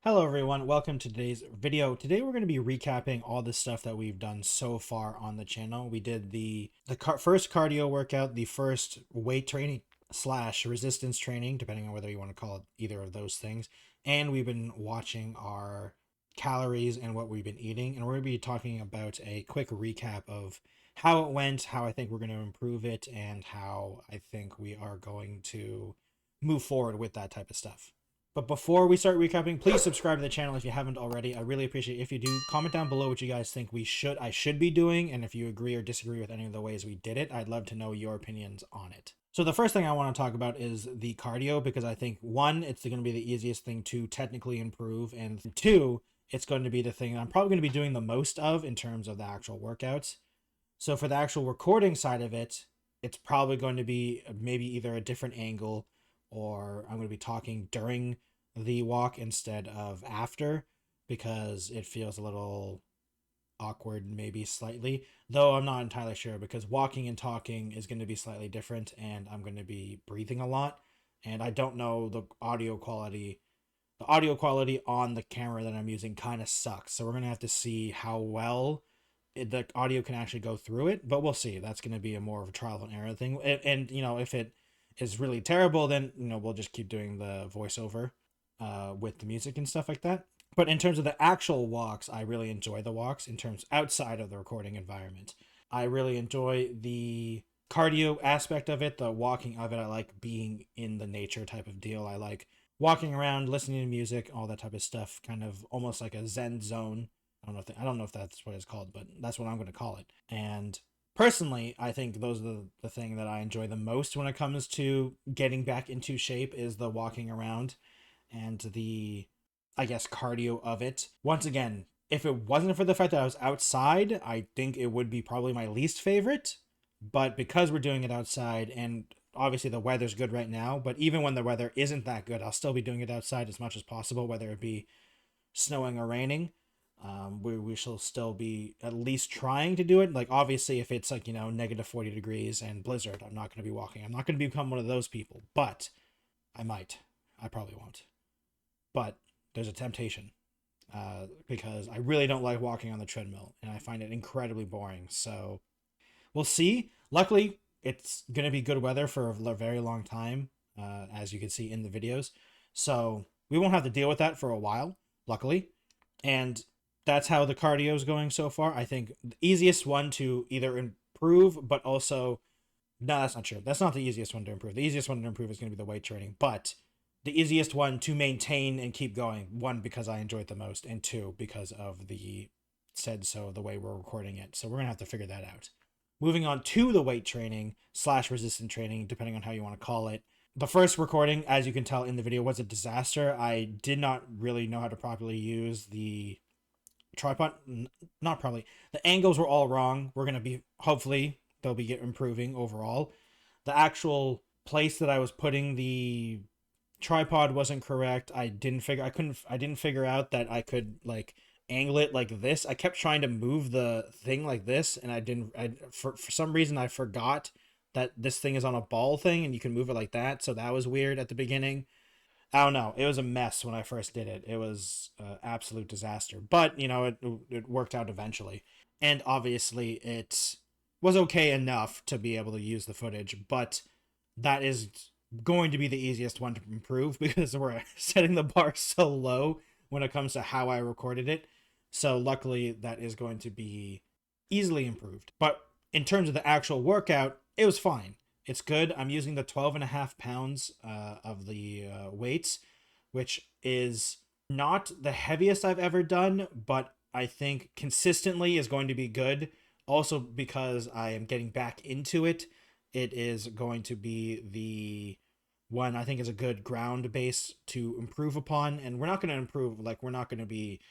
Hello everyone, welcome to today's video. Today we're going to be recapping all the stuff that we've done so far on the channel. We did the first cardio workout, the first weight training slash resistance training, depending on whether you want to call it either of those things. And we've been watching our calories and what we've been eating. And we're going to be talking about a quick recap of how it went, how I think we're going to improve it, and how I think we are going to move forward with that type of stuff. But before we start recapping, please subscribe to the channel if you haven't already. I really appreciate it if you do. Comment down below what you guys think I should be doing, and if you agree or disagree with any of the ways we did it. I'd love to know your opinions on it. So the first thing I want to talk about is the cardio, because I think one, it's going to be the easiest thing to technically improve, and two, it's going to be the thing I'm probably going to be doing the most of in terms of the actual workouts. So for the actual recording side of it, it's probably going to be maybe either a different angle, or I'm going to be talking during the walk instead of after, because it feels a little awkward, maybe slightly, though I'm not entirely sure, because walking and talking is going to be slightly different, and I'm going to be breathing a lot, and I don't know the audio quality. The audio quality on the camera that I'm using kind of sucks, so we're going to have to see how well the audio can actually go through it, but we'll see. That's going to be a more of a trial and error thing, and if it is really terrible, then we'll just keep doing the voiceover with the music and stuff like that. But in terms of the actual walks, I really enjoy the walks in terms outside of the recording environment. I really enjoy the cardio aspect of it, the walking of it. I like being in the nature type of deal. I like walking around, listening to music, all that type of stuff, kind of almost like a Zen zone. I don't know if that's what it's called, but that's what I'm going to call it. And personally, I think those are the thing that I enjoy the most when it comes to getting back into shape is the walking around and the, I guess, cardio of it. Once again, if it wasn't for the fact that I was outside, I think it would be probably my least favorite. But because we're doing it outside, and obviously the weather's good right now, but even when the weather isn't that good, I'll still be doing it outside as much as possible, whether it be snowing or raining. We shall still be at least trying to do it. Like, obviously, if it's like, negative 40 degrees and blizzard, I'm not going to be walking. I'm not going to become one of those people, but I might. I probably won't. But there's a temptation because I really don't like walking on the treadmill and I find it incredibly boring. So we'll see. Luckily, it's going to be good weather for a very long time, as you can see in the videos. So we won't have to deal with that for a while, luckily. And that's how the cardio is going so far. I think the easiest one to either improve, but also, no, that's not true. That's not the easiest one to improve. The easiest one to improve is going to be the weight training, but the easiest one to maintain and keep going. One, because I enjoy it the most, and two, because of the the way we're recording it. So we're going to have to figure that out. Moving on to the weight training slash resistant training, depending on how you want to call it. The first recording, as you can tell in the video, was a disaster. I did not really know how to properly use the tripod. Not probably. The angles were all wrong. We're going to be, hopefully, they'll be improving overall. The actual place that I was putting the tripod wasn't correct. I didn't figure out that I could like angle it like this. I kept trying to move the thing like this, and for some reason I forgot that this thing is on a ball thing and you can move it like that. So that was weird at the beginning. I don't know. It was a mess when I first did it. It was an absolute disaster. But, it worked out eventually. And obviously it was okay enough to be able to use the footage, but that is going to be the easiest one to improve because we're setting the bar so low when it comes to how I recorded it. So luckily that is going to be easily improved. But in terms of the actual workout, it was fine. It's good. I'm using the 12.5 pounds of the weights, which is not the heaviest I've ever done, but I think consistently is going to be good. Also, because I am getting back into it, it is going to be the one I think is a good ground base to improve upon. And we're not going to improve, like, we're not going to be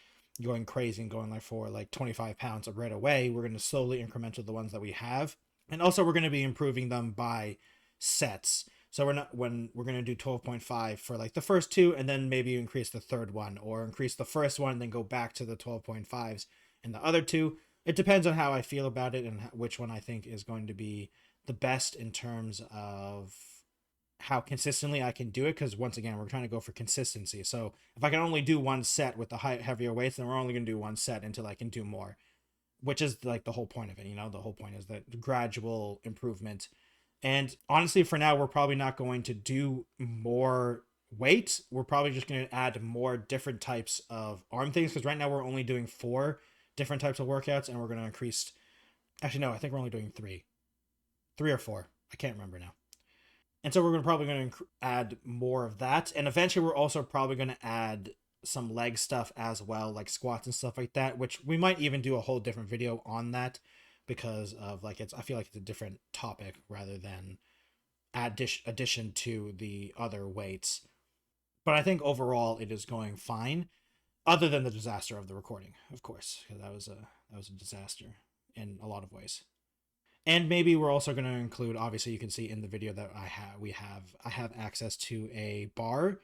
going crazy and going like for like 25 pounds right away. We're going to slowly incremental the ones that we have. And also we're going to be improving them by sets. So we're going to do 12.5 for like the first two, and then maybe increase the third one, or increase the first one and then go back to the 12.5s and the other two. It depends on how I feel about it and which one I think is going to be the best in terms of how consistently I can do it, because once again, we're trying to go for consistency. So if I can only do one set with the heavier weights, then we're only going to do one set until I can do more, which is like the whole point of it. The whole point is that gradual improvement. And honestly, for now, we're probably not going to do more weight. We're probably just going to add more different types of arm things, because right now we're only doing 4 different types of workouts, and we're going to increase. Actually, no, I think we're only doing 3 or 4. I can't remember now. And so we're probably going to add more of that. And eventually we're also probably going to add some leg stuff as well, like squats and stuff like that, which we might even do a whole different video on that, because of like I feel like it's a different topic rather than addition to the other weights. But I think overall it is going fine, other than the disaster of the recording, of course, because that was a disaster in a lot of ways. And maybe we're also going to include, obviously you can see in the video that I have access to a bar,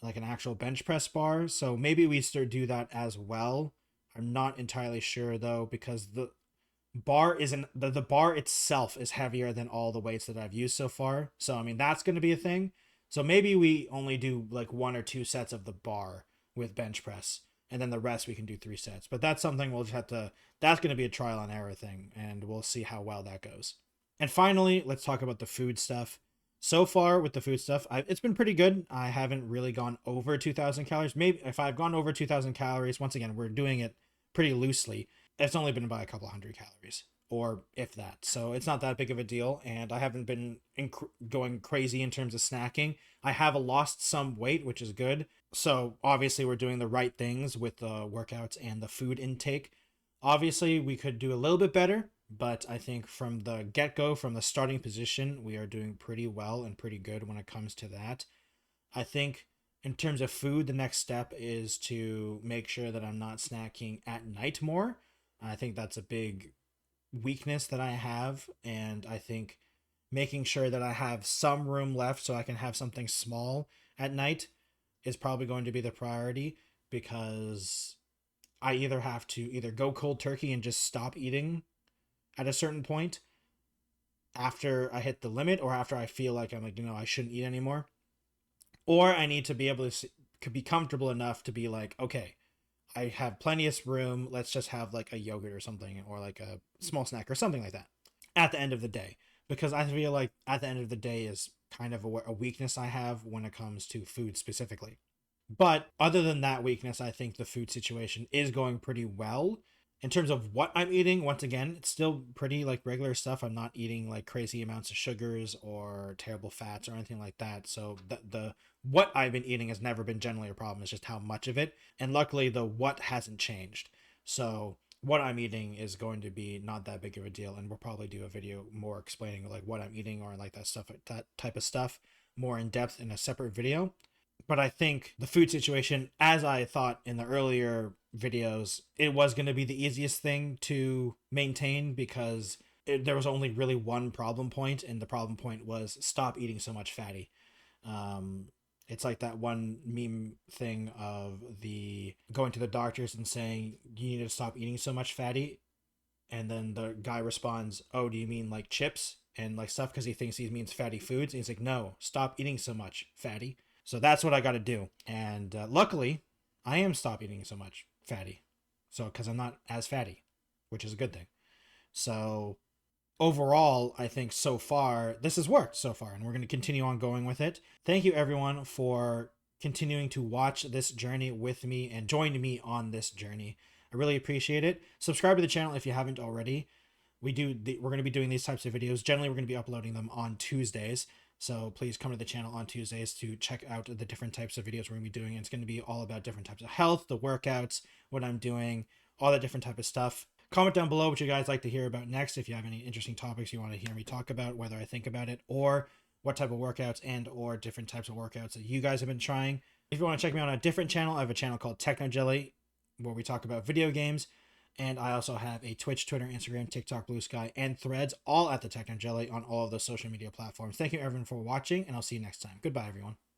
like an actual bench press bar. So maybe we start do that as well. I'm not entirely sure though, because the bar isn't the bar itself is heavier than all the weights that I've used so far. So I mean, that's going to be a thing. So maybe we only do like 1 or 2 sets of the bar with bench press, and then the rest we can do 3 sets. But that's something we'll just have to, that's going to be a trial and error thing, and we'll see how well that goes. And finally, let's talk about the food stuff. So far with the food stuff, it's been pretty good. I haven't really gone over 2,000 calories. Maybe if I've gone over 2,000 calories, once again, we're doing it pretty loosely. It's only been by a couple hundred calories, or if that. So it's not that big of a deal. And I haven't been going crazy in terms of snacking. I have lost some weight, which is good. So obviously we're doing the right things with the workouts and the food intake. Obviously we could do a little bit better, but I think from the get-go, from the starting position, we are doing pretty well and pretty good when it comes to that. I think in terms of food, the next step is to make sure that I'm not snacking at night more. I think that's a big weakness that I have, and I think making sure that I have some room left so I can have something small at night is probably going to be the priority, because I either have to either go cold turkey and just stop eating at a certain point after I hit the limit, or after I feel like I'm like, I shouldn't eat anymore, or I need to be able to be comfortable enough to be like, okay, I have plenty of room. Let's just have like a yogurt or something, or like a small snack or something like that at the end of the day. Because I feel like at the end of the day is kind of a weakness I have when it comes to food specifically. But other than that weakness, I think the food situation is going pretty well. In terms of what I'm eating, once again, it's still pretty like regular stuff. I'm not eating like crazy amounts of sugars or terrible fats or anything like that. So the what I've been eating has never been generally a problem. It's just how much of it. And luckily the what hasn't changed. So what I'm eating is going to be not that big of a deal, and we'll probably do a video more explaining like what I'm eating or like that type of stuff more in depth in a separate video. But I think the food situation, as I thought in the earlier videos, it was going to be the easiest thing to maintain, because there was only really one problem point, and the problem point was stop eating so much fatty. It's like that one meme thing of the going to the doctors and saying you need to stop eating so much fatty, and then the guy responds, "Oh, do you mean like chips and like stuff?" Because he thinks he means fatty foods, and he's like, "No, stop eating so much fatty." So that's what I got to do. And luckily, I am stop eating so much fatty. So, because I'm not as fatty, which is a good thing. So, overall, I think so far, this has worked so far, and we're going to continue on going with it. Thank you, everyone, for continuing to watch this journey with me and join me on this journey. I really appreciate it. Subscribe to the channel if you haven't already. We're going to be doing these types of videos. Generally, we're going to be uploading them on Tuesdays. So please come to the channel on Tuesdays to check out the different types of videos we're going to be doing. It's going to be all about different types of health, the workouts, what I'm doing, all that different type of stuff. Comment down below what you guys like to hear about next. If you have any interesting topics you want to hear me talk about, whether I think about it, or what type of workouts and or different types of workouts that you guys have been trying. If you want to check me out on a different channel, I have a channel called Techno Jelly, where we talk about video games. And I also have a Twitch, Twitter, Instagram, TikTok, Blue Sky, and Threads, all at the Techno Jelly on all of the social media platforms. Thank you, everyone, for watching, and I'll see you next time. Goodbye, everyone.